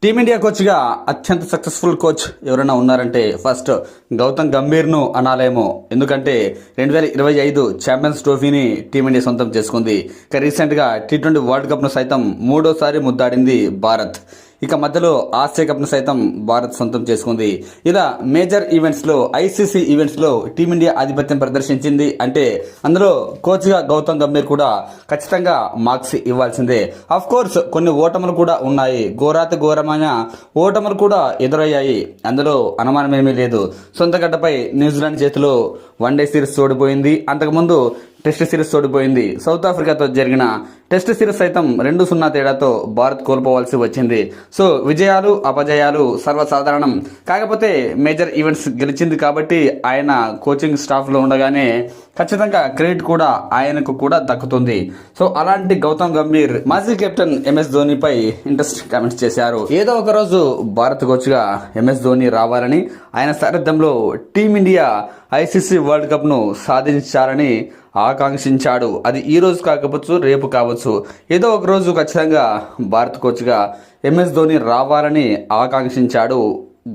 Team India కోచ్గా అత్యంత successful coach ఎవరైనా ఉన్నారంటే ఫస్ట్ గౌతమ్ గంభీర్ను అనాలేమో. ఎందుకంటే 2025 ఛాంపియన్స్ ట్రోఫీని టీమిండియా సొంతం చేసుకుంది. ఇక రీసెంట్గా T20 వరల్డ్ కప్ను సైతం మూడోసారి ముద్దాడింది భారత్. ఇక మధ్యలో ఆసియా కప్ను సైతం భారత్ సొంతం చేసుకుంది. ఇలా మేజర్ ఈవెంట్స్లో, ఐసీసీ ఈవెంట్స్లో టీమిండియా ఆధిపత్యం ప్రదర్శించింది అంటే అందులో కోచ్గా గౌతమ్ గంభీర్ కూడా ఖచ్చితంగా మార్క్స్ ఇవ్వాల్సిందే. అఫ్ కోర్స్ కొన్ని ఓటములు కూడా ఉన్నాయి, ఘోరాతి ఘోరమైన ఓటములు కూడా ఎదురయ్యాయి, అందులో అనుమానమేమీ లేదు. సొంత గడ్డపై న్యూజిలాండ్ చేతిలో వన్డే సిరీస్ ఓడిపోయింది, అంతకుముందు టెస్ట్ సిరీస్ ఓడిపోయింది. సౌత్ ఆఫ్రికాతో జరిగిన టెస్ట్ సిరీస్ సైతం 2-0 తేడాతో భారత్ కోల్పోవాల్సి వచ్చింది. సో విజయాలు అపజయాలు సర్వసాధారణం. కాకపోతే మేజర్ ఈవెంట్స్ గెలిచింది కాబట్టి ఆయన కోచింగ్ స్టాఫ్లో ఉండగానే ఖచ్చితంగా క్రెడిట్ కూడా ఆయనకు కూడా దక్కుతుంది. సో అలాంటి గౌతమ్ గంభీర్ మాజీ కెప్టెన్ ఎంఎస్ ధోనిపై ఇంట్రెస్ట్ కామెంట్స్ చేశారు. ఏదో ఒక రోజు భారత్ కోచ్గా ఎంఎస్ ధోని రావాలని, ఆయన సారథ్యంలో టీమిండియా ఐసీసీ వరల్డ్ కప్ను సాధించాలని ఆకాంక్షించాడు. అది ఈ రోజు కాకపోవచ్చు, రేపు కావచ్చు, ఏదో ఒక రోజు ఖచ్చితంగా భారత్ కోచ్గా ఎంఎస్ ధోని రావాలని ఆకాంక్షించాడు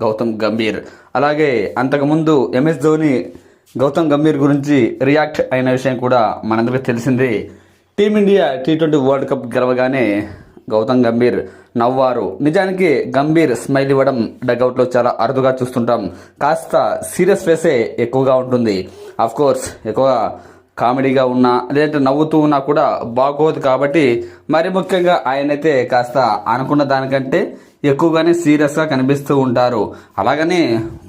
గౌతమ్ గంభీర్. అలాగే అంతకుముందు ఎంఎస్ ధోని గౌతమ్ గంభీర్ గురించి రియాక్ట్ అయిన విషయం కూడా మనందరికీ తెలిసిందే. టీమిండియా T20 వరల్డ్ కప్ గెలవగానే గౌతమ్ గంభీర్ నవ్వారు. నిజానికి గంభీర్ స్మైల్ ఇవ్వడం డగౌట్లో చాలా అరుదుగా చూస్తుంటాం. కాస్త సీరియస్ ఫేసే ఎక్కువగా ఉంటుంది. అఫ్ కోర్స్ ఎక్కువగా కామెడీగా ఉన్నా లేదంటే నవ్వుతూ ఉన్నా కూడా బాగోదు కాబట్టి మరి ముఖ్యంగా ఆయనైతే కాస్త అనుకున్న దానికంటే ఎక్కువగానే సీరియస్గా కనిపిస్తూ ఉంటారు. అలాగనే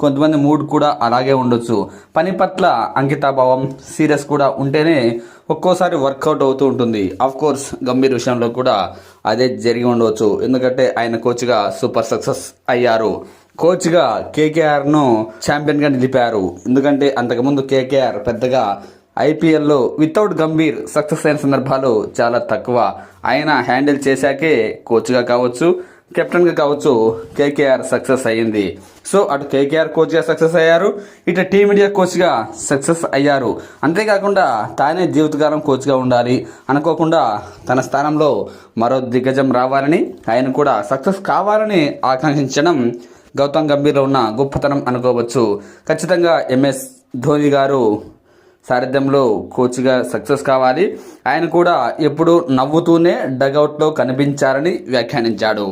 కొంతమంది మూడ్ కూడా అలాగే ఉండొచ్చు. పని పట్ల అంకితాభావం, సీరియస్ కూడా ఉంటేనే ఒక్కోసారి వర్కౌట్ అవుతూ ఉంటుంది. ఆఫ్ కోర్స్ గంభీర్ విషయంలో కూడా అదే జరిగి ఉండవచ్చు. ఎందుకంటే ఆయన కోచ్గా సూపర్ సక్సెస్ అయ్యారు. కోచ్గా కేకేఆర్ను ఛాంపియన్గా నిలిపారు. ఎందుకంటే అంతకుముందు కేకేఆర్ పెద్దగా ఐపీఎల్లో వితౌట్ గంభీర్ సక్సెస్ అయిన సందర్భాలు చాలా తక్కువ. ఆయన హ్యాండిల్ చేశాకే కోచ్గా కావచ్చు, కెప్టెన్గా కావచ్చు కేకేఆర్ సక్సెస్ అయ్యింది. సో అటు కేకేఆర్ కోచ్గా సక్సెస్ అయ్యారు, ఇటు టీమిండియా కోచ్గా సక్సెస్ అయ్యారు. అంతేకాకుండా తానే జీవితకాలం కోచ్గా ఉండాలి అనుకోకుండా తన స్థానంలో మరో దిగ్గజం రావాలని, ఆయన కూడా సక్సెస్ కావాలని ఆకాంక్షించడం గౌతమ్ గంభీర్లో ఉన్న గొప్పతనం అనుకోవచ్చు. ఖచ్చితంగా ఎంఎస్ ధోని గారు సారథ్యంలో కోచ్గా సక్సెస్ కావాలి. ఆయన కూడా ఎప్పుడూ నవ్వుతూనే డగౌట్లో కనిపించారని వ్యాఖ్యానించాడు.